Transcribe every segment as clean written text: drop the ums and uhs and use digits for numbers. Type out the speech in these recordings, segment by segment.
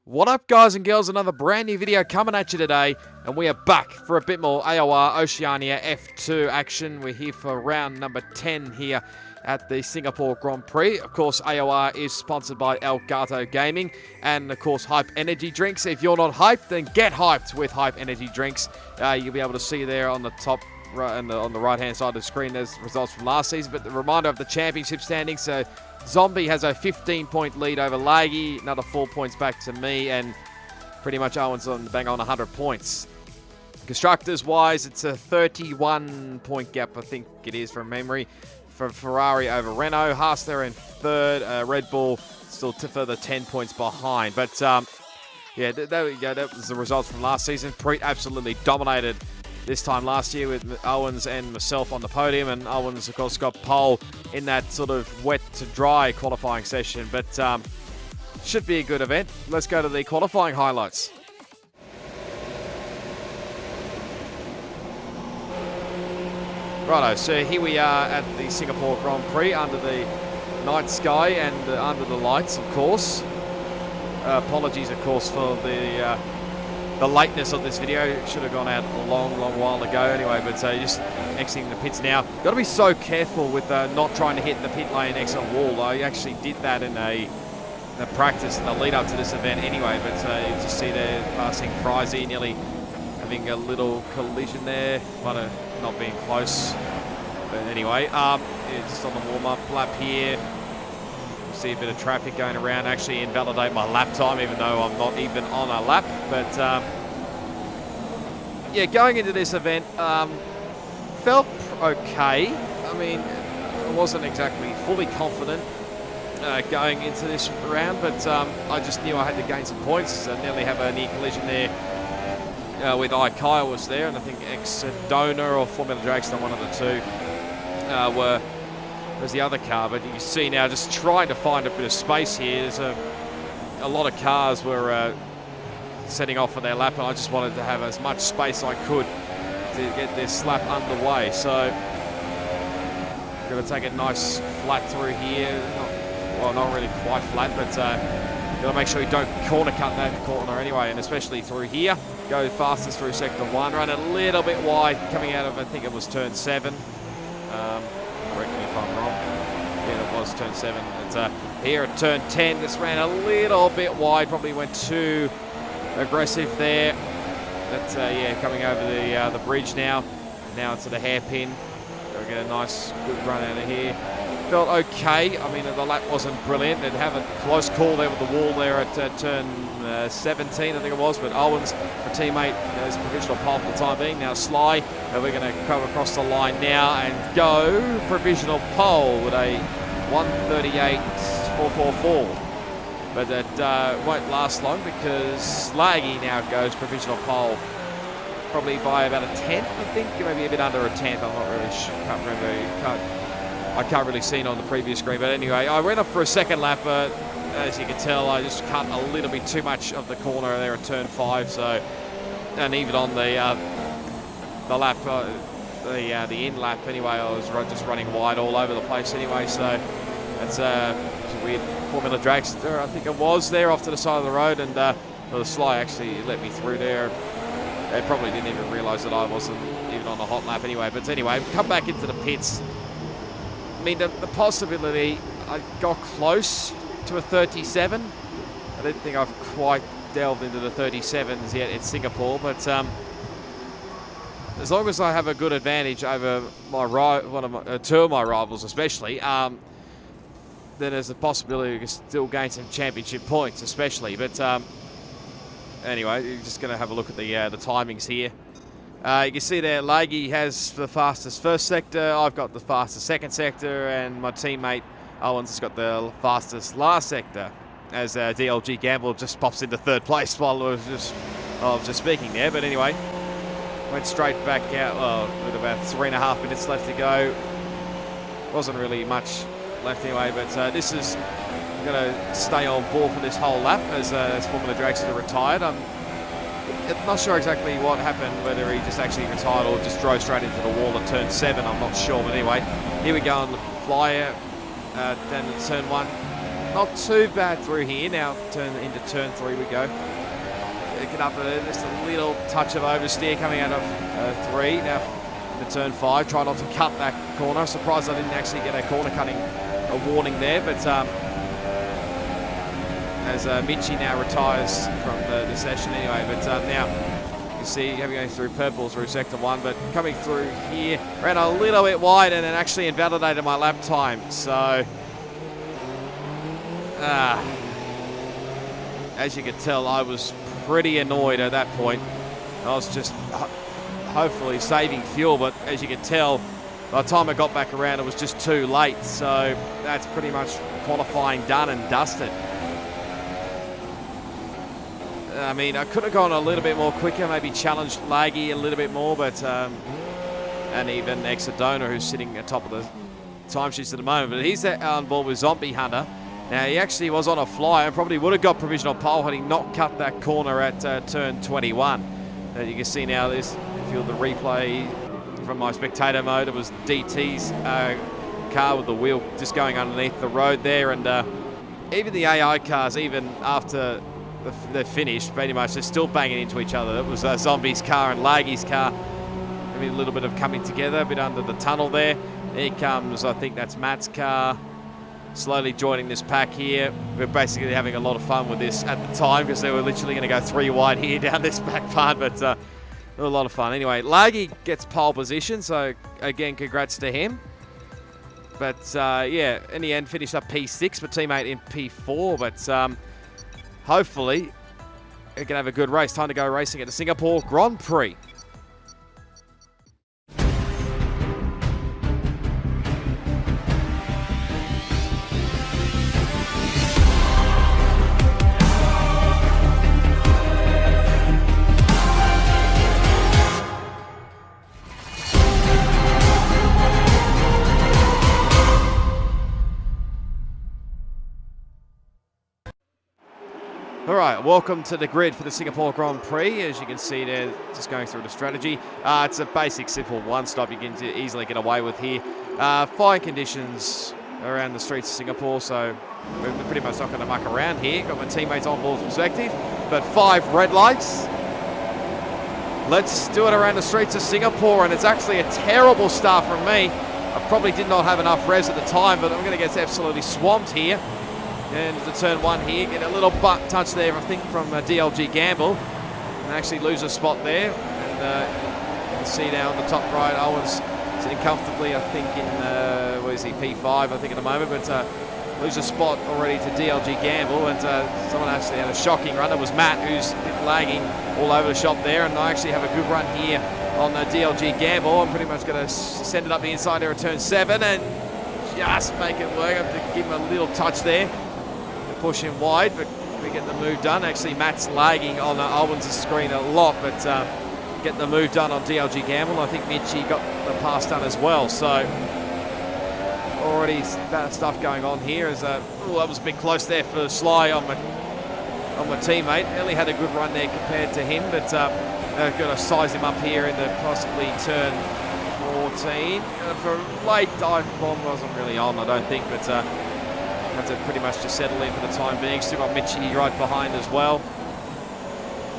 What up, guys and girls? Another brand new video coming at you today, and we are back for a bit more AOR Oceania F2 action. We're here for round number 10 here at the Singapore Grand Prix. Of course, AOR is sponsored by DLG Gaming and, of course, Hype Energy Drinks. If you're not hyped, then get hyped with Hype Energy Drinks. You'll be able to see there on the top right, on the right-hand side of the screen, there's results from last season, but the reminder of the championship standings. So Zombie has a 15-point lead over Laggy, another 4 points back to me, and pretty much Owen's on bang on 100 points. Constructors-wise, it's a 31-point gap, I think it is from memory, for Ferrari over Renault. Haas there in third, Red Bull still further 10 points behind. But yeah, there we go. That was the results from last season. Preet absolutely dominated this time last year with Owens and myself on the podium, and Owens, of course, got pole in that sort of wet to dry qualifying session, but should be a good event. Let's go to the qualifying highlights. Righto, so here we are at the Singapore Grand Prix under the night sky and under the lights, of course. Apologies, of course, for the lateness of this video. It should have gone out a long while ago anyway, but just exiting the pits now. Got to be so careful with not trying to hit the pit lane exit wall. I actually did that in a practice in the lead up to this event anyway, but you just see there passing Frizy, nearly having a little collision there. Might have not been close, but anyway, yeah, just on the warm-up lap here. See a bit of traffic going around, actually invalidate my lap time, even though I'm not even on a lap. But yeah, going into this event, felt okay. I mean, I wasn't exactly fully confident going into this round, but I just knew I had to gain some points. I nearly have a near collision there with Kyle was there, and I think Ex-Dona or Formula Dragster, one of the two, was the other car. But you can see now, just trying to find a bit of space here. There's a lot of cars were setting off for their lap, and I just wanted to have as much space I could to get this lap underway. So going to take a nice flat through here. Not really quite flat, but got to make sure you don't corner cut that corner anyway, and especially through here. Go fastest through sector 1, run a little bit wide coming out of, I think it was turn 7. Correct me if I'm wrong. Yeah, it was turn 7. But here at turn 10, this ran a little bit wide, probably went too aggressive there. But yeah, coming over the bridge now. Now into the hairpin. Got to get a nice, good run out of here. Felt okay. I mean, the lap wasn't brilliant. They'd have a close call there with the wall there at turn 17, I think it was. But Owens, a teammate, is provisional pole for the time being. Now Sly, and we're going to come across the line now and go provisional pole with a 1:38.444. But that won't last long because Laggy now goes provisional pole, probably by about a 10th, I think, maybe a bit under a 10th. I'm not really sure. Can't remember. I can't really see it on the previous screen, but anyway, I went up for a second lap, but as you can tell, I just cut a little bit too much of the corner there at turn 5. So, and even on the lap, the in lap anyway, I was just running wide all over the place anyway. So that's a weird Formula Dragster, I think it was there off to the side of the road, and the Sly actually let me through there. They probably didn't even realise that I wasn't even on the hot lap anyway. But anyway, come back into the pits. I mean, the possibility, I got close to a 37. I don't think I've quite delved into the 37s yet in Singapore, but as long as I have a good advantage over two of my rivals especially, then there's a possibility we can still gain some championship points especially. But anyway, you're just going to have a look at the timings here. You can see there, Laggy has the fastest first sector, I've got the fastest second sector, and my teammate Owens has got the fastest last sector, as DLG Gamble just pops into third place while I was just speaking there. But anyway, went straight back out, with about 3.5 minutes left to go. Wasn't really much left anyway, but this is going to stay on board for this whole lap as Formula Dragster retired. I'm not sure exactly what happened, whether he just actually retired or just drove straight into the wall at turn 7, I'm not sure. But anyway, here we go on the flyer down to turn 1. not too bad through here. Now into turn 3 we go. Get up there, just a little touch of oversteer coming out of 3. Now into turn 5, try not to cut that corner. Surprised I didn't actually get a corner cutting a warning there, but as Mitchie now retires from the session anyway. But now you see him going through purple through sector 1, but coming through here, ran a little bit wide and it actually invalidated my lap time. So as you can tell, I was pretty annoyed at that point. I was just hopefully saving fuel, but as you can tell, by the time I got back around, it was just too late. So that's pretty much qualifying done and dusted. I mean, I could have gone a little bit more quicker, maybe challenged Laggy a little bit more, but and even Exodona, who's sitting atop of the timesheets at the moment, but he's on board with Zombie Hunter. Now, he actually was on a fly and probably would have got provisional pole had he not cut that corner at turn 21. You can see now, if you the replay from my spectator mode, it was DT's car with the wheel just going underneath the road there, and even the AI cars, even after they're finished, pretty much, they're still banging into each other. It was Zombie's car and Laggy's car. Maybe a little bit of coming together, a bit under the tunnel there. Here comes, I think that's Matt's car, slowly joining this pack here. We're basically having a lot of fun with this at the time because they were literally going to go 3 wide here down this back part, but a lot of fun. Anyway, Laggy gets pole position, so again, congrats to him. But yeah, in the end, finished up P6, but teammate in P4, but hopefully we can have a good race. Time to go racing at the Singapore Grand Prix. All right, welcome to the grid for the Singapore Grand Prix. As you can see there, just going through the strategy. It's a basic, simple one-stop you can easily get away with here. Fine conditions around the streets of Singapore, so we're pretty much not going to muck around here. Got my teammates on board perspective, but 5 red lights. Let's do it around the streets of Singapore, and it's actually a terrible start from me. I probably did not have enough res at the time, but I'm going to get absolutely swamped here. And the turn 1 here, get a little butt touch there, I think, from DLG Gamble, and actually lose a spot there. And you can see now on the top right, Owen's sitting comfortably, I think, in, where is he, P5, I think, at the moment, but lose a spot already to DLG Gamble, and someone actually had a shocking run. It was Matt, who's a bit lagging all over the shop there, and I actually have a good run here on DLG Gamble. I'm pretty much going to send it up the inside there at turn 7, and just make it work. I have to give him a little touch there. Push him wide, but we get the move done. Actually, Matt's lagging on Owen's screen a lot, but get the move done on DLG Gamble. I think Mitchie got the pass done as well. So already that stuff going on here. As that was a bit close there for Sly on my teammate. Ellie had a good run there compared to him, but I've got to size him up here in the possibly turn 14. For a late dive bomb wasn't really on, I don't think, but. Have to pretty much just settle in for the time being. Still got Mitchie right behind as well.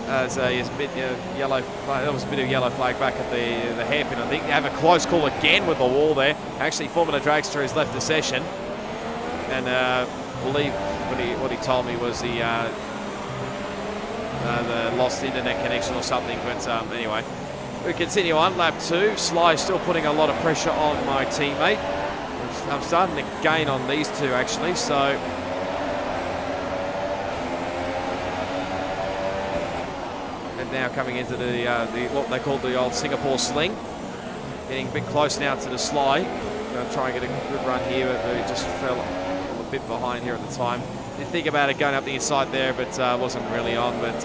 As a bit yellow, that was a bit of yellow flag back at the hairpin. I think they have a close call again with the wall there. Actually, Formula Dragster has left the session, and I believe what he told me was the lost internet connection or something. But anyway, we continue on lap 2. Sly still putting a lot of pressure on my teammate. I'm starting to gain on these two, actually, so and now coming into the what they call the old Singapore sling, getting a bit close now to the Sly. Going to try and get a good run here, but we just fell a bit behind here at the time. Didn't think about it going up the inside there, but wasn't really on. But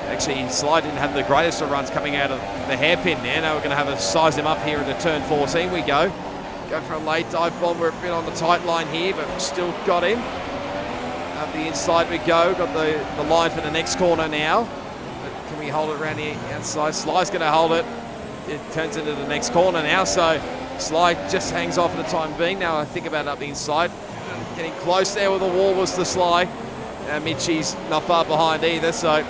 actually, Sly didn't have the greatest of runs coming out of the hairpin there. Now we're going to have to size him up here into turn 14. We go. Go for a late dive bomb. We're a bit on the tight line here, but still got him. Up the inside we go. Got the line for the next corner now. But can we hold it around the outside? Sly's going to hold it. It turns into the next corner now, so Sly just hangs off for the time being. Now I think about it up the inside. getting close there with the wall was the Sly. Mitchie's not far behind either, so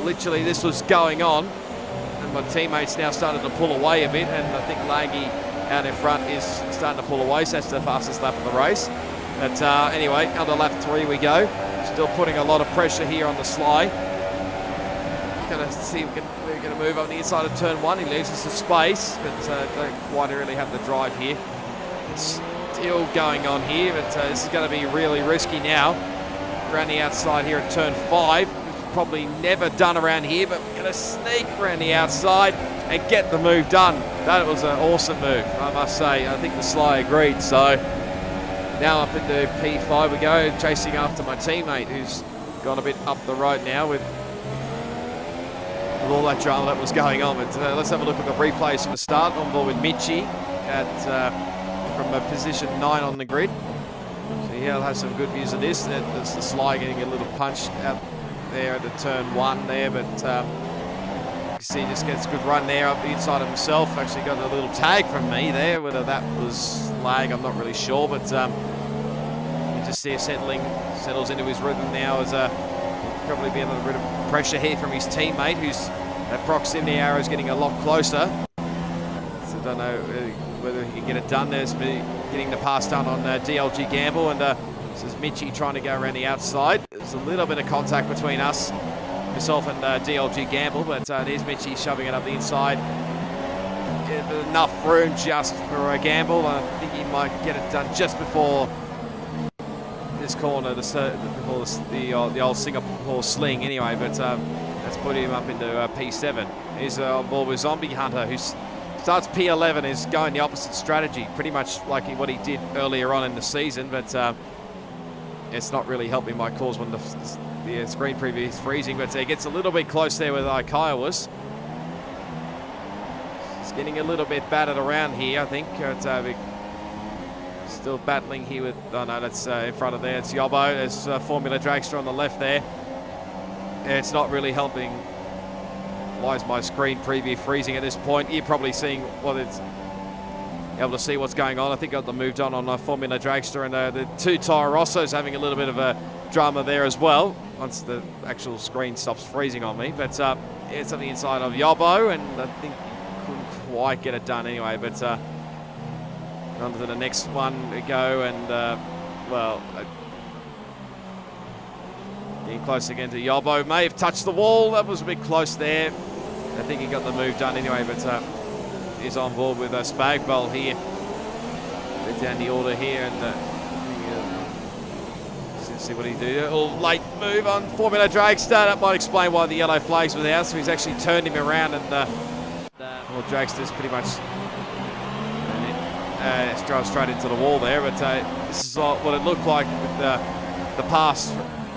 literally this was going on. And my teammates now started to pull away a bit, and I think Laggy out in front is starting to pull away, so that's the fastest lap of the race. But anyway, under lap 3 we go. Still putting a lot of pressure here on the Sly. Gonna see if we're gonna move on the inside of turn 1. He leaves us some space, but don't quite really have the drive here. It's still going on here, but this is going to be really risky now. Around the outside here at turn 5. Probably never done around here, but we're going to sneak around the outside and get the move done. That was an awesome move, I must say. I think the Sly agreed. So now up into P5 we go, chasing after my teammate who's gone a bit up the road now with all that drama that was going on. But let's have a look at the replays from the start. On board with Mitchie from a position 9 on the grid. So he'll have some good views of this. That's the Sly getting a little punch out there at the turn 1 there, but you can see he just gets a good run there up the inside of himself. Actually got a little tag from me there. Whether that was lag, I'm not really sure, but you just see it settles into his rhythm now as probably be a little bit of pressure here from his teammate, who's at proximity arrow is getting a lot closer. So I don't know whether he can get it done. There's getting the pass done on DLG Gamble, and this is Mitchie trying to go around the outside. There's a little bit of contact between us, myself and DLG Gamble, but there's Mitchie shoving it up the inside. Enough room just for a Gamble. I think he might get it done just before this corner, before the old Singapore sling anyway, but let's put him up into P7. He's on board with Zombie Hunter, who starts P11, is going the opposite strategy, pretty much like what he did earlier on in the season, but it's not really helping my cause when the screen preview is freezing, but he gets a little bit close there with Ikayawas. He's getting a little bit battered around here, I think. Still battling here with, oh no, that's in front of there. It's Yobbo. There's Formula Dragster on the left there. It's not really helping. Why is my screen preview freezing at this point? You're probably seeing what it's able to see what's going on. I think got the move done on Formula Dragster, and the two Toro Rossos having a little bit of a drama there as well once the actual screen stops freezing on me. But it's on the inside of Yobbo, and I think he couldn't quite get it done anyway. But on to the next one we go, and well, getting close again to Yobbo. May have touched the wall. That was a bit close there. I think he got the move done anyway, but he's on board with SpagBol here. They're down the order here, and let's see what he do. A little late move on Formula Dragster. That might explain why the yellow flags were out. So he's actually turned him around, and well, Dragster's pretty much drove straight into the wall there. But this is what it looked like with the pass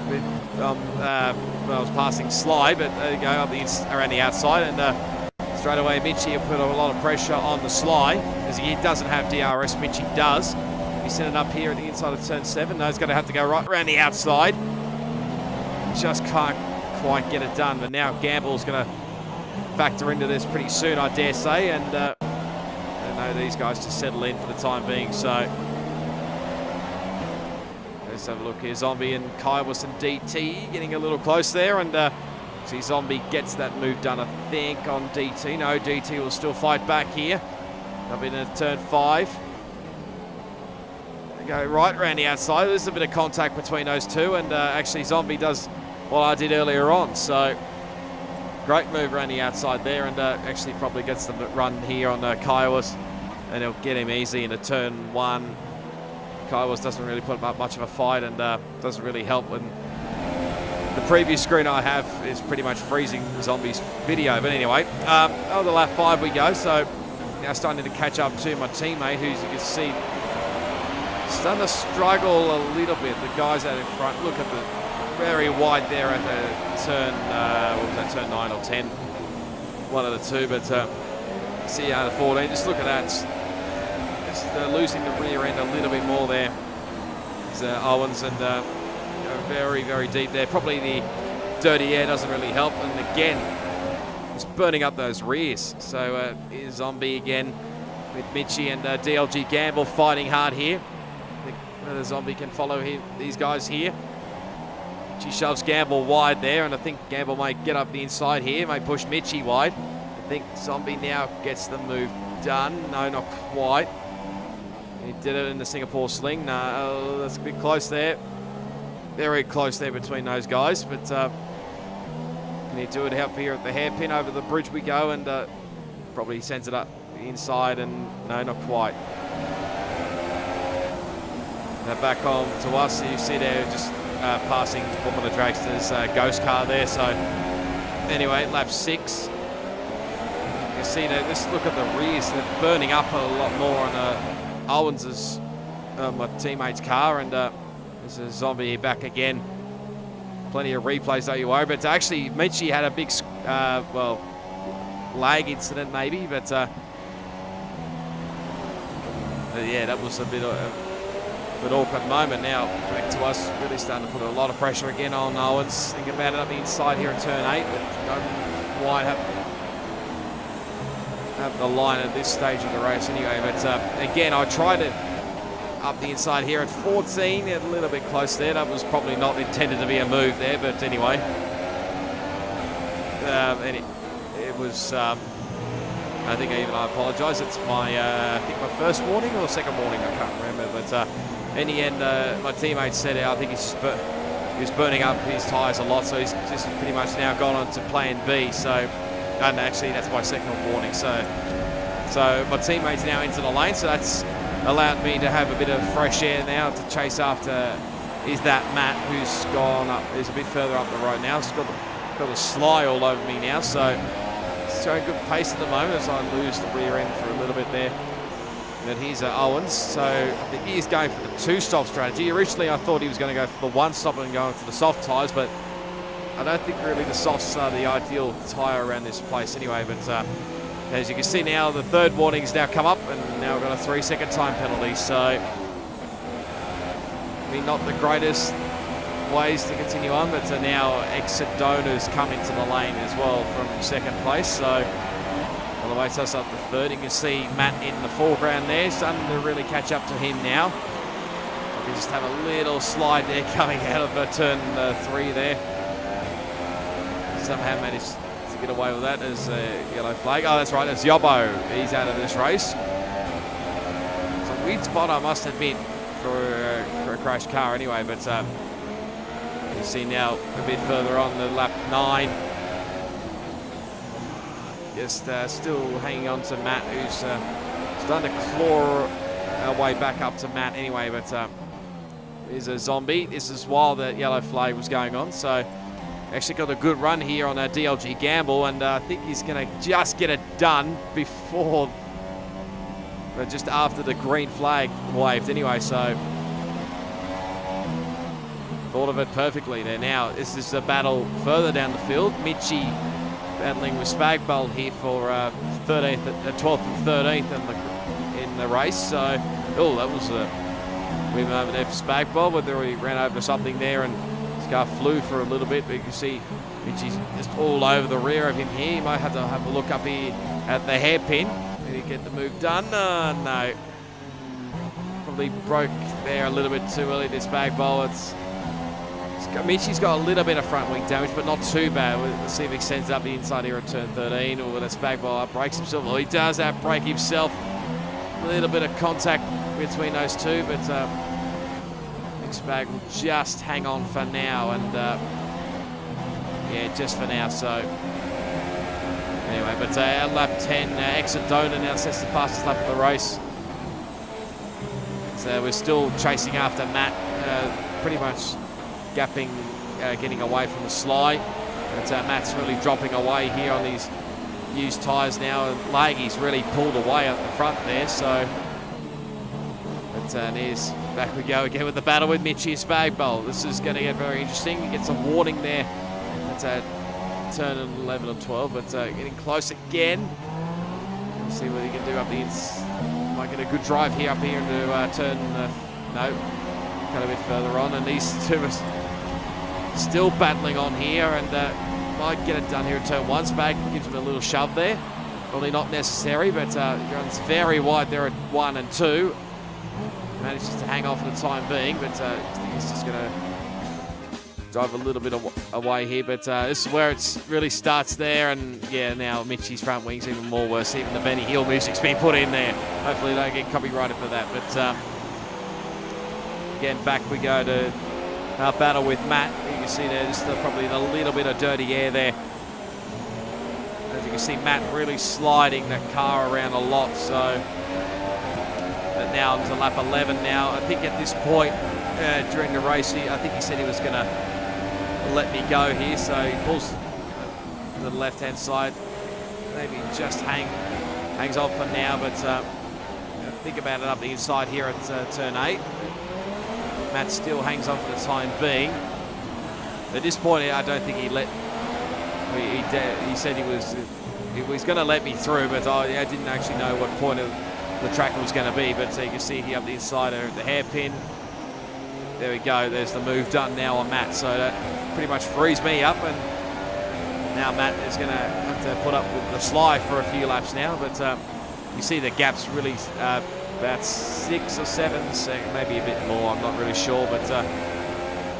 with when I was passing Sly. But there you go, up around the outside, and straight away Mitchie will put a lot of pressure on the Sly, as he doesn't have DRS. Mitchie does. He's sending up here at the inside of turn 7. No, he's going to have to go right around the outside. Just can't quite get it done. But now Gamble's going to factor into this pretty soon, I dare say. And I know these guys just settle in for the time being. So let's have a look here. Zombie and Kaiwas and DT getting a little close there. And see, Zombie gets that move done, I think, on DT. No, DT will still fight back here. Up into turn 5. Go right around the outside. There's a bit of contact between those two, and actually Zombie does what I did earlier on. So great move around the outside there, and actually probably gets the run here on Kaiwas, and he'll get him easy into turn 1. Kaiwas doesn't really put up much of a fight, and doesn't really help when the previous screen I have is pretty much freezing Zombie's video. But anyway, on the lap 5 we go. So now starting to catch up to my teammate, who you can see starting to struggle a little bit. The guys out in front, look at the very wide there at the turn, what was that, turn 9 or 10? One of the two, but see out of 14, just look at that. Just losing the rear end a little bit more there. It's Owens, and very, very deep there. Probably the dirty air doesn't really help, and again, it's burning up those rears. So here's Zombie again with Mitchie and DLG Gamble fighting hard here. The Zombie can follow these guys here. She shoves Gamble wide there, and I think Gamble might get up the inside here, may push Mitchie wide. I think Zombie now gets the move done. No, not quite. He did it in the Singapore sling. No, that's a bit close there. Very close there between those guys, but can he do it up here at the hairpin? Over the bridge we go, and probably sends it up the inside, and no, not quite. Now back on to us. You see there just passing one of the dragsters, ghost car there. So anyway, lap 6. You see that. Just look at the rears. They're burning up a lot more on Owens's, my teammate's car, and this is Zombie back again. Plenty of replays, don't you worry. But actually, Michi had a big, well, lag incident maybe, but yeah, that was a bit an awkward moment. Now back to us, really starting to put a lot of pressure again on Owens. Thinking about it up the inside here in turn 8, but don't quite have the line at this stage of the race anyway. But again, I tried it up the inside here at 14, a little bit close there. That was probably not intended to be a move there, but anyway. And it was, I think I apologise. It's my, I think my first warning or second warning, I can't remember. But in the end, my teammate said, I think he was burning up his tyres a lot, so he's just pretty much now gone on to plan B. So, and actually that's my second warning. So my teammate's now into the lane, so that's allowed me to have a bit of fresh air now to chase after. Is that Matt, who's gone up, is a bit further up the road now. He's got a sly all over me now, so it's showing good pace at the moment as I lose the rear end for a little bit there. Then here's Owens, so I think he is going for the 2-stop strategy. Originally I thought he was going to go for the 1-stop and go into the soft tyres, but I don't think really the softs are the ideal tyre around this place anyway. But as you can see now, the third warning's now come up, and now we've got a 3-second time penalty. So, I mean, not the greatest ways to continue on, but now Exodona's come into the lane as well from second place. So, all the way to us up to third. You can see Matt in the foreground there, starting to really catch up to him now. We can just have a little slide there coming out of turn 3 there. Somehow managed to get away with that as a yellow flag. Oh, that's right, it's Yobbo. He's out of this race. It's a weird spot, I must admit, for a crashed car anyway, but you see now a bit further on the lap 9. Just still hanging on to Matt, who's starting to claw our way back up to Matt anyway, but here's a Zombie. This is while the yellow flag was going on, so actually got a good run here on our DLG Gamble, and I think he's going to just get it done before, just after the green flag waved anyway, so thought of it perfectly there. Now, this is a battle further down the field. Michi battling with SpagBol here for 12th and 13th in the race, so, oh, that was a weird moment there for SpagBol, whether he ran over something there and car flew for a little bit, but you can see Michi's just all over the rear of him here. You might have to have a look up here at the hairpin. Did he get the move done? No. Probably broke there a little bit too early, this SpagBol. Michi's got a little bit of front wing damage, but not too bad. Let's see if he sends up the inside here at turn 13, or whether SpagBol outbrakes himself. Well, he does outbrake himself. A little bit of contact between those two, but Spag will just hang on for now, and yeah, just for now. So anyway, but at lap 10, Exodona now sets the fastest lap of the race. So we're still chasing after Matt, pretty much gapping, getting away from the slide. But Matt's really dropping away here on these used tyres now, and Laggy's really pulled away at the front there. So, but there's back we go again with the battle with Michi and SpagBol. This is going to get very interesting. He gets a warning there. That's at turn 11 and 12, but getting close again. Let's see what he can do up the inside. Might get a good drive here up here into turn, no, kind of a bit further on, and these two are still battling on here, and might get it done here in turn 1. Spag gives him a little shove there. Probably not necessary, but he runs very wide there at 1 and 2. manages to hang on for the time being, but I think he's just going to drive a little bit away here. But this is where it really starts there, and yeah, now Mitchie's front wing's even more worse. Even the Benny Hill music's been put in there. Hopefully they don't get copyrighted for that. But again, back we go to our battle with Matt. You can see there just probably a little bit of dirty air there. As you can see, Matt really sliding the car around a lot. So but now into lap 11 now. I think at this point during the race, I think he said he was going to let me go here. So he pulls to the left-hand side. Maybe just hangs off for now. But think about it up the inside here at turn 8. Matt still hangs on for the time being. At this point, I don't think he let. He said he was going to let me through, but I didn't actually know what point of the track was going to be. But you can see here up the inside of the hairpin. There we go. There's the move done now on Matt. So that pretty much frees me up, and now Matt is going to have to put up with the slide for a few laps now. But you see the gap's really about 6 or 7, so maybe a bit more. I'm not really sure, but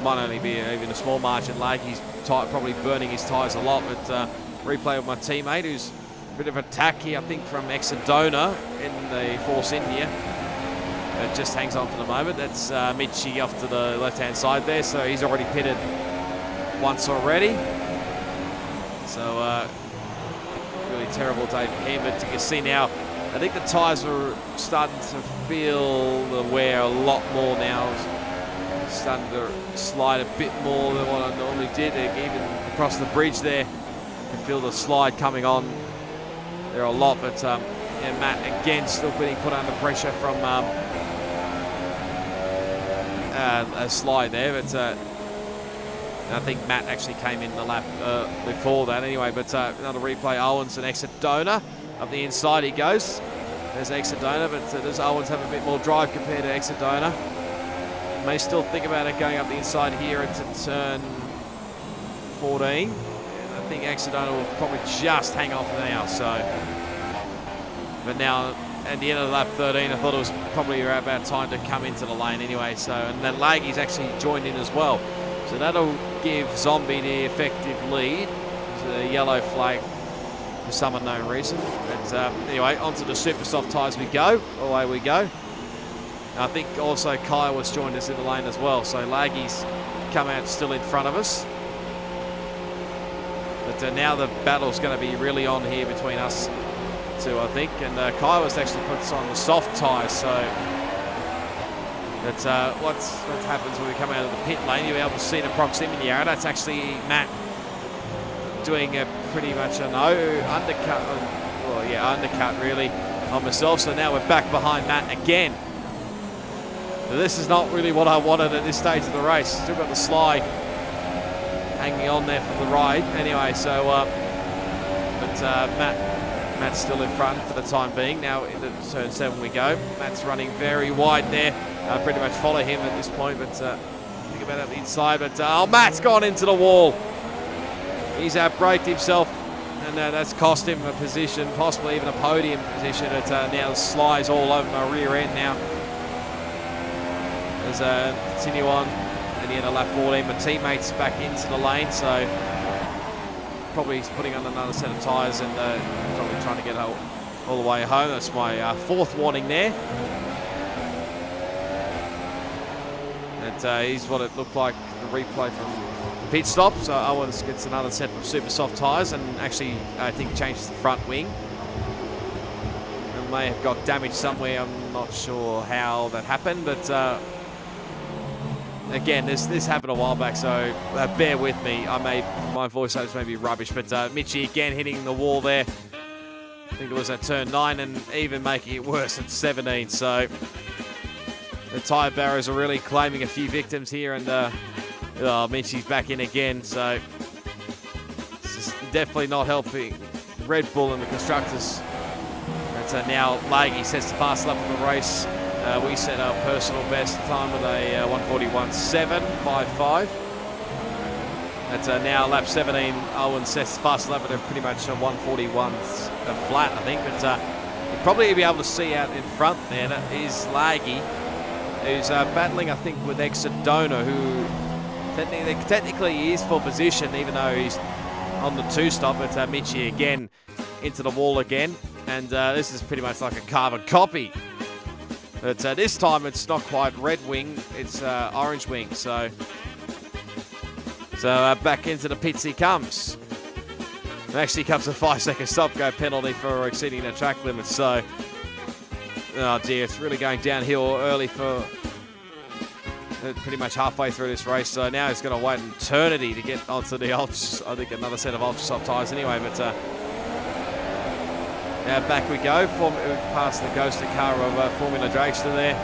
might only be even a small margin lag. He's probably burning his tyres a lot. But replay with my teammate, who's a bit of attack here, I think, from Exodona in the Force India. It just hangs on for the moment. That's Mitchie off to the left-hand side there, so he's already pitted once already. So really terrible day for him. But you can see now, I think the tyres are starting to feel the wear a lot more now. Starting to slide a bit more than what I normally did. Even across the bridge there, you can feel the slide coming on there a lot. But and Matt again still being put under pressure from a slide there. But I think Matt actually came in the lap before that anyway. But another replay, Owens and Exodona. Up the inside he goes. There's Exodona, but does Owens have a bit more drive compared to Exodona? May still think about it going up the inside here into turn 14. And I think Exodona will probably just hang off now. So, but now at the end of lap 13, I thought it was probably about time to come into the lane anyway. So, and then Laggy's actually joined in as well. So that'll give Zombie the effective lead. So the yellow flag for some unknown reason. But anyway, onto the super soft tyres we go. Away we go. I think also Kyle was joined us in the lane as well. So Laggy's come out still in front of us. But now the battle's going to be really on here between us two, I think. And Kyle was actually puts on the soft tyres. So that's what happens when we come out of the pit lane. You'll be able to see the proximity area. That's actually Matt doing pretty much an undercut. Well, yeah, undercut really on myself. So now we're back behind Matt again. This is not really what I wanted at this stage of the race. Still got the slide hanging on there from the ride. Anyway, so Matt's still in front for the time being. Now into turn 7 we go. Matt's running very wide there. Pretty much follow him at this point, but think about it the inside. But Matt's gone into the wall. He's outbraked himself, and that's cost him a position, possibly even a podium position. It now slides all over my rear end now. As continue on at the end of lap 14, my teammate's back into the lane, so probably he's putting on another set of tyres and probably trying to get all the way home. That's my fourth warning there. And here's what it looked like, the replay from the pit stop. So Owens gets another set of super soft tyres and actually, I think, changes the front wing. It may have got damaged somewhere. I'm not sure how that happened, but again, this happened a while back, so bear with me. My voiceovers may be rubbish, but Mitchie again hitting the wall there. I think it was at turn 9 and even making it worse at 17. So the tyre barriers are really claiming a few victims here, and Mitchie's back in again. So this is definitely not helping Red Bull and the constructors. And now Laggy sets the fast lap of the race. We set our personal best time with a 141.755. At now lap 17, Owen sets the fast lap at a pretty much a 141 flat, I think. But you'll probably be able to see out in front there, that is Laggy. who's battling, I think, with Exodona, who technically is for position, even though he's on the 2-stop. But Michi again into the wall again. And this is pretty much like a carbon copy. But this time it's not quite red wing, it's orange wing. So back into the pits he comes. And actually comes a 5-second stop-go penalty for exceeding the track limit. So, oh dear, it's really going downhill early for pretty much halfway through this race. So now he's going to wait an eternity to get onto the I think another set of ultra soft tyres anyway. But now back we go, past the ghost car of Formula Dragster there.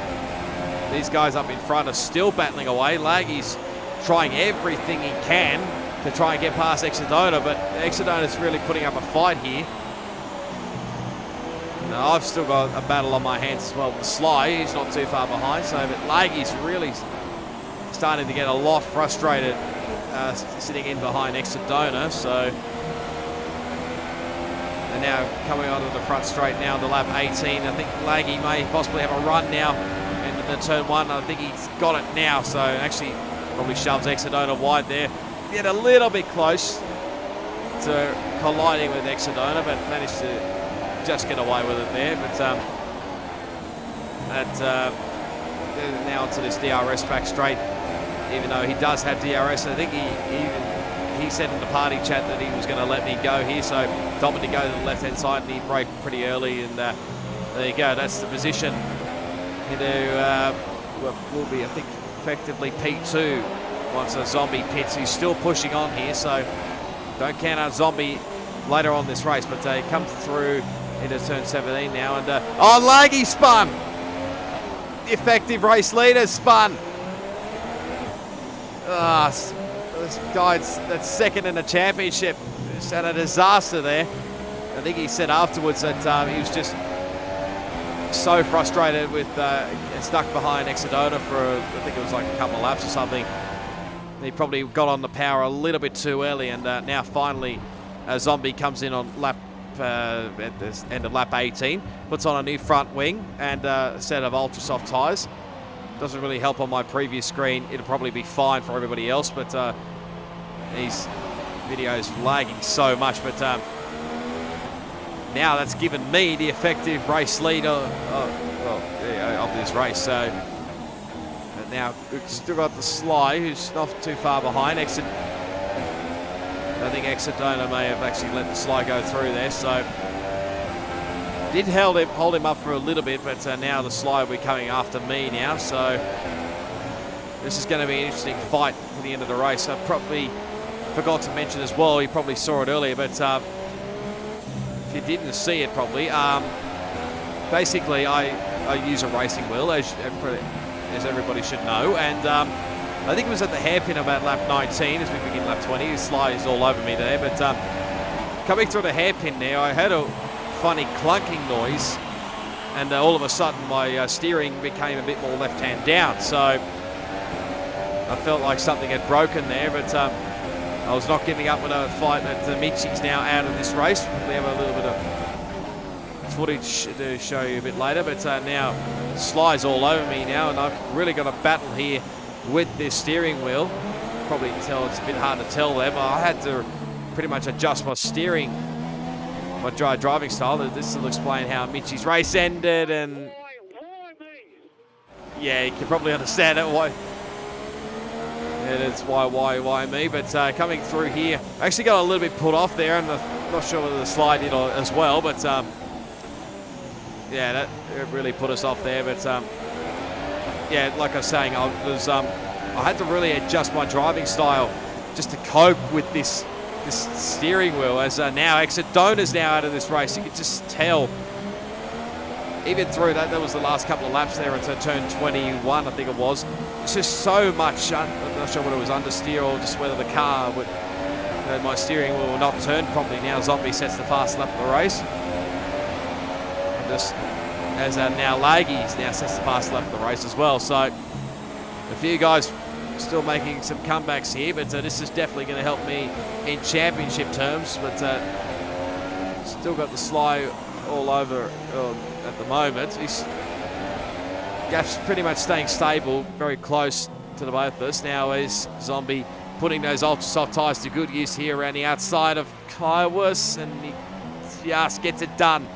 These guys up in front are still battling away. Laggy's trying everything he can to try and get past Exodona, but Exodona's really putting up a fight here. Now, I've still got a battle on my hands as well with Sly. He's not too far behind, so but Laggy's really starting to get a lot frustrated sitting in behind Exodona. So, and now coming onto the front straight now to lap 18. I think Laggy may possibly have a run now into the turn 1. I think he's got it now, so actually probably shoves Exodona wide there. Get a little bit close to colliding with Exodona, but managed to just get away with it there. But now onto this DRS back straight, even though he does have DRS. I think he said in the party chat that he was going to let me go here, so told me to go to the left-hand side, and he braked pretty early, and there you go. That's the position into what will be, I think, effectively P2 once a Zombie pits. He's still pushing on here, so don't count out Zombie later on this race, but he comes through into turn 17 now, and oh, Laggy spun! The effective race leader spun! This guy's that's second in the championship. Just had a disaster there. I think he said afterwards that he was just so frustrated with stuck behind Exodona for I think it was like a couple of laps or something. He probably got on the power a little bit too early, and now finally Zombie comes in on lap at the end of lap 18, puts on a new front wing and a set of ultra soft tyres. Doesn't really help on my previous screen. It'll probably be fine for everybody else, but these videos lagging so much. But now that's given me the effective race leader of this race. So now we've still got the Sly, who's not too far behind. I think Exodona may have actually let the Sly go through there. So did hold him up for a little bit, but now the Sly will be coming after me now. So this is going to be an interesting fight to the end of the race. I probably forgot to mention as well, you probably saw it earlier, but if you didn't see it probably, basically I use a racing wheel, as everybody should know, and I think it was at the hairpin about lap 19 as we begin lap 20. The Sly is all over me there, but coming through the hairpin there, I had a funny clunking noise, and all of a sudden my steering became a bit more left-hand down, so I felt like something had broken there, but I was not giving up with a fight. That Michi's now out of this race. We have a little bit of footage to show you a bit later, but now Sly's all over me now, and I've really got a battle here with this steering wheel. Probably tell it's a bit hard to tell there, but I had to pretty much adjust my steering, my dry driving style. This will explain how Michi's race ended, and yeah, you can probably understand it. Why? And it's why me, but coming through here, I actually got a little bit put off there, and I'm not sure whether the Slide did as well, but yeah, that really put us off there. But yeah, like I was saying, I had to really adjust my driving style just to cope with this steering wheel, as now Exodona's now out of this race. You could just tell, even through that was the last couple of laps there into turn 21, I think it was. It's just so much, I'm not sure whether it was understeer or just whether the car would, my steering wheel will not turn properly. Now Zombie sets the fast lap of the race. And just as now Laggy's now sets the fast lap of the race as well. So a few guys still making some comebacks here, but this is definitely going to help me in championship terms. But still got the Sly all over at the moment. Gap's pretty much staying stable, very close to the both of us. Now is Zombie putting those ultra soft tyres to good use here around the outside of Kaiwas, and he just gets it done.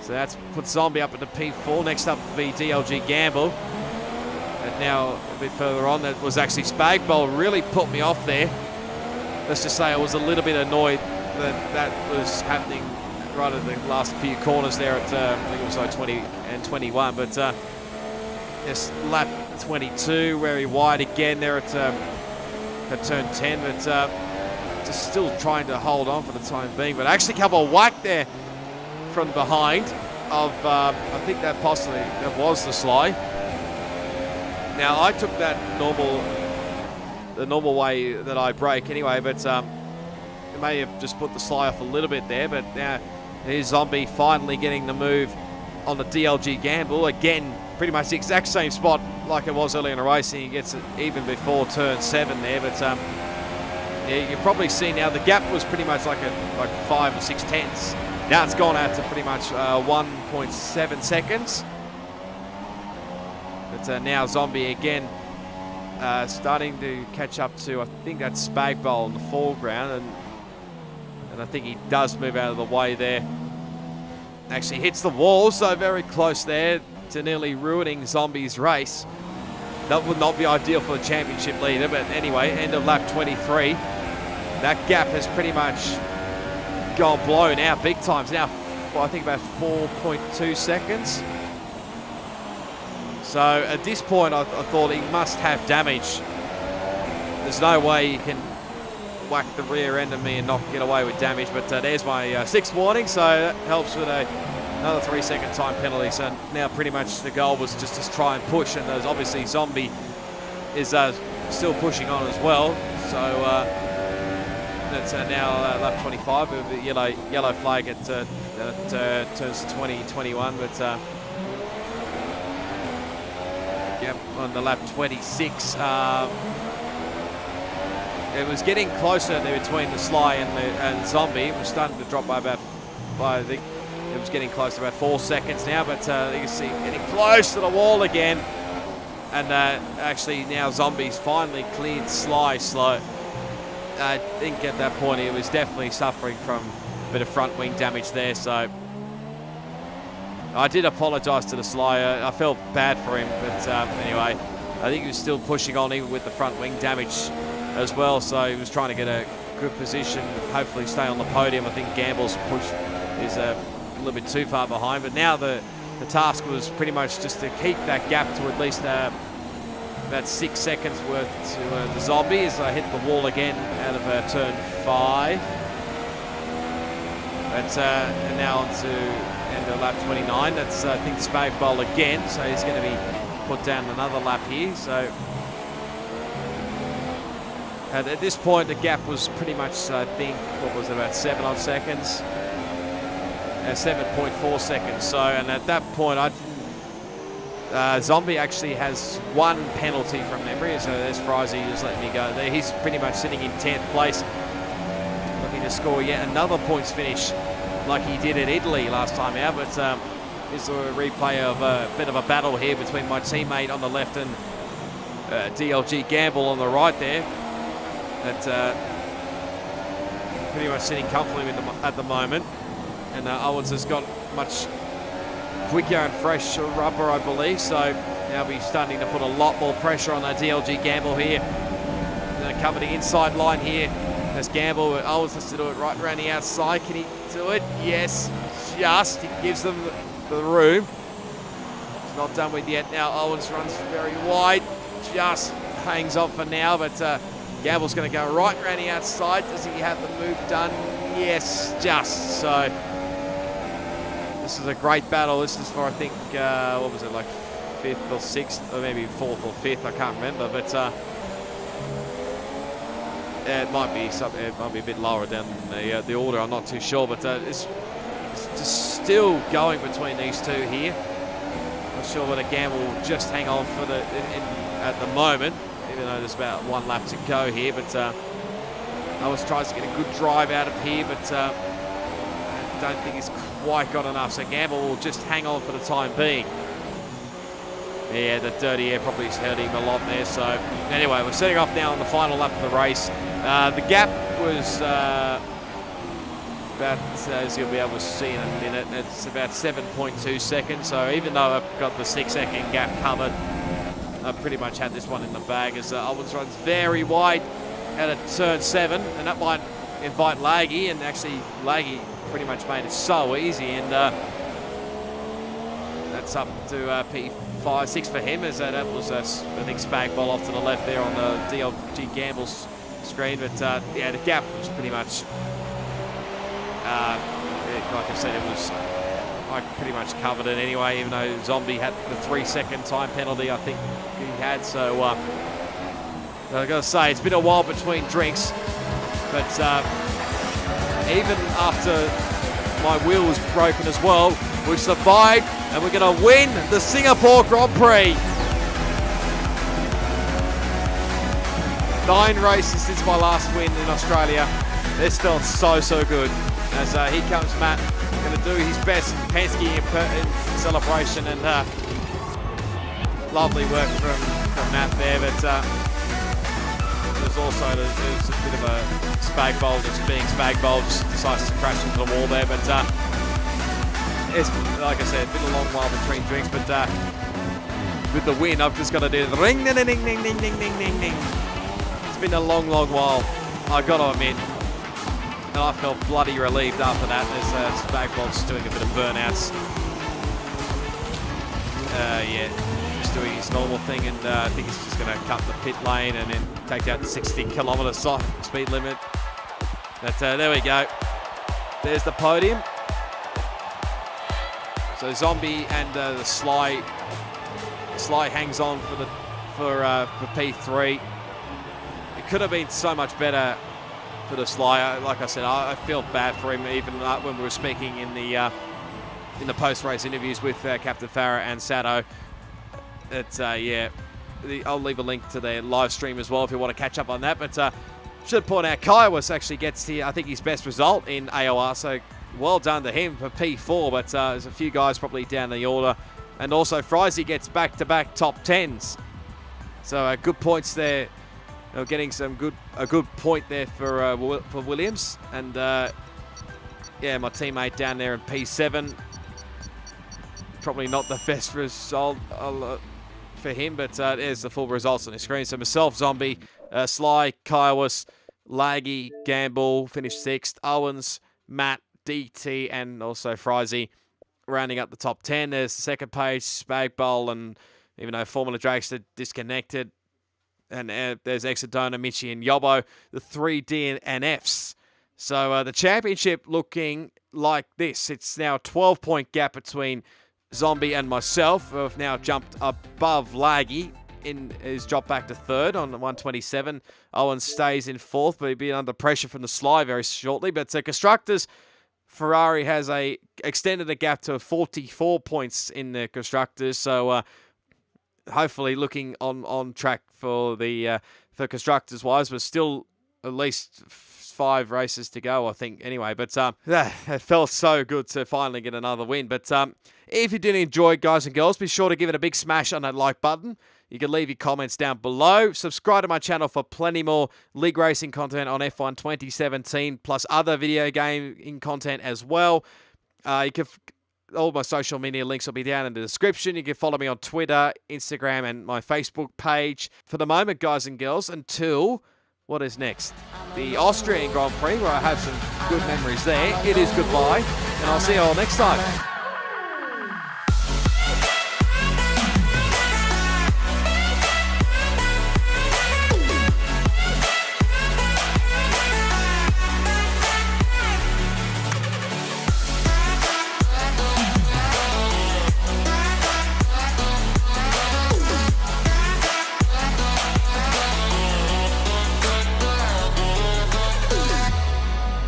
So that's put Zombie up into P4. Next up will be DLG Gamble. And now a bit further on, that was actually SpagBol. Really put me off there. Let's just say I was a little bit annoyed that that was happening right at the last few corners there at I think it was like 20 and 21. But just lap 22, very wide again there at turn 10. But just still trying to hold on for the time being. But actually couple of whack there from behind of, I think that possibly that was the Sly. Now I took that the normal way that I brake anyway, but it may have just put the Sly off a little bit there. But now here's Zombie finally getting the move on the DLG Gamble. Again, pretty much the exact same spot like it was earlier in the race. He gets it even before turn 7 there, but yeah, you can probably see now the gap was pretty much like 5 or 6 tenths. Now it's gone out to pretty much 1.7 seconds. But now Zombie again starting to catch up to, I think that's SpagBol in the foreground, and I think he does move out of the way there. Actually hits the wall, so very close there to nearly ruining Zombie's race. That would not be ideal for the championship leader, but anyway, end of lap 23. That gap has pretty much gone blown out big times now. I think about 4.2 seconds. So at this point, I thought he must have damage. There's no way he can whack the rear end of me and not get away with damage. But there's my 6th warning, so that helps with another 3-second time penalty. So now pretty much the goal was just to try and push, and there's obviously Zombie is still pushing on as well. So that's now lap 25 with the yellow flag at turns 20, 21. But yep, on the lap 26, it was getting closer there between the Sly and Zombie. It was starting to drop by about 5. I think it was getting close to about 4 seconds now, but you can see getting close to the wall again. And actually now Zombie's finally cleared Sly slow. I think at that point he was definitely suffering from a bit of front wing damage there, so I did apologise to the Sly. I felt bad for him, but anyway, I think he was still pushing on even with the front wing damage as well, so he was trying to get a good position, hopefully stay on the podium. I think Gamble's push is a little bit too far behind, but now the task was pretty much just to keep that gap to at least about 6 seconds worth to the Zombie as I hit the wall again out of turn 5. But and now on to end of lap 29. That's I think SpagBol again, so he's going to be put down another lap here. So at this point the gap was pretty much, I think, what was it, about 7 odd seconds? 7.4 seconds. So, and at that point Zombie actually has 1 penalty from memory, so there's Frizy just letting me go there. He's pretty much sitting in 10th place, looking to score yet another points finish like he did at Italy last time out. But here's a replay of a bit of a battle here between my teammate on the left and DLG Gamble on the right there. That pretty much sitting comfortably at the moment, and Owens has got much quicker and fresh rubber, I believe, so now we're starting to put a lot more pressure on that DLG Gamble here. Going to cover the inside line here as Gamble. Owens has to do it right around the outside. Can he do it? Yes, just. He gives them the room. It's not done with yet. Now Owens runs very wide, just hangs on for now, but Gamble's going to go right around the outside. Does he have the move done? Yes, just. So this is a great battle. This is for, I think, what was it, like 5th or 6th, or maybe 4th or 5th, I can't remember, but it might be something. It might be a bit lower down the order. I'm not too sure, but it's just still going between these two here. Not sure whether Gamble will just hang on for at the moment, even though there's about 1 lap to go here. But Owens tries to get a good drive out of here, but I don't think he's quite got enough. So Gamble will just hang on for the time being. Yeah, the dirty air probably hurt him a lot there. So anyway, we're setting off now on the final lap of the race. The gap was about, as you'll be able to see in a minute, it's about 7.2 seconds. So even though I've got the 6-second gap covered, I pretty much had this one in the bag, as Owens runs very wide out of turn 7, and that might invite Laggy, and actually Laggy pretty much made it so easy, and that's up to P5, 6 for him, as that was, I think, SpagBol off to the left there on the DLG Gamble screen, but yeah, the gap was pretty much, like I said, it was, I pretty much covered it anyway, even though Zombie had the 3-second time penalty, I think he had. So I've got to say, it's been a while between drinks, but even after my wheel was broken as well, we've survived, and we're going to win the Singapore Grand Prix. 9 races since my last win in Australia. This felt so good. As here comes Matt, going to do his best Penske in celebration, and lovely work from Matt there. But there's also a bit of a SpagBol, just being SpagBol, just decides to crash into the wall there. But it's, like I said, been a long while between drinks. But with the win, I've just got to do the ring, ding, ding, ding, ding, ding, ding, ding, ding. It's been a long while, I got to admit. And I felt bloody relieved after that, as SpagBol's doing a bit of burnouts. Yeah, just doing his normal thing, and I think he's just going to cut the pit lane and then take out the 60-kilometre speed limit. But there we go. There's the podium. So Zombie and the Sly hangs on for P3. It could have been so much better for the Sly. Like I said, I feel bad for him, even when we were speaking in the post-race interviews with Captain Farah and Sato. It's yeah, I'll leave a link to their live stream as well if you want to catch up on that. But should point out, Kaiwas actually gets I think his best result in AOR, so well done to him for P4. But there's a few guys probably down the order, and also Frizy gets back-to-back top 10s. So good points there. Getting a good point there for Williams, and yeah, my teammate down there in P7. Probably not the best result for him, but there's the full results on the screen. So myself, Zombie, Sly, Kaiwas, Laggy, Gamble finished 6th, Owens, Matt, DT, and also Frizy rounding up the top 10. There's the second page, SpagBol, and even though Formula Dragster disconnected. And there's Exodona, Michi, and Yobo, the 3 DNFs. So the championship looking like this. It's now a 12-point gap between Zombie and myself. We've now jumped above Laggy. He's dropped back to 3rd on 127. Owen stays in 4th, but he'll be under pressure from the Sly very shortly. But Constructors, Ferrari has extended the gap to 44 points in the Constructors. So hopefully looking on track for the for Constructors wise, but still at least 5 races to go, I think, anyway. But it felt so good to finally get another win. But if you did enjoy, guys and girls, be sure to give it a big smash on that like button. You can leave your comments down below. Subscribe to my channel for plenty more league racing content on F1 2017, plus other video gaming content as well. All my social media links will be down in the description. You can follow me on Twitter, Instagram, and my Facebook page. For the moment, guys and girls, until what is next? The Austrian Grand Prix, where I have some good memories there. It is goodbye, and I'll see you all next time.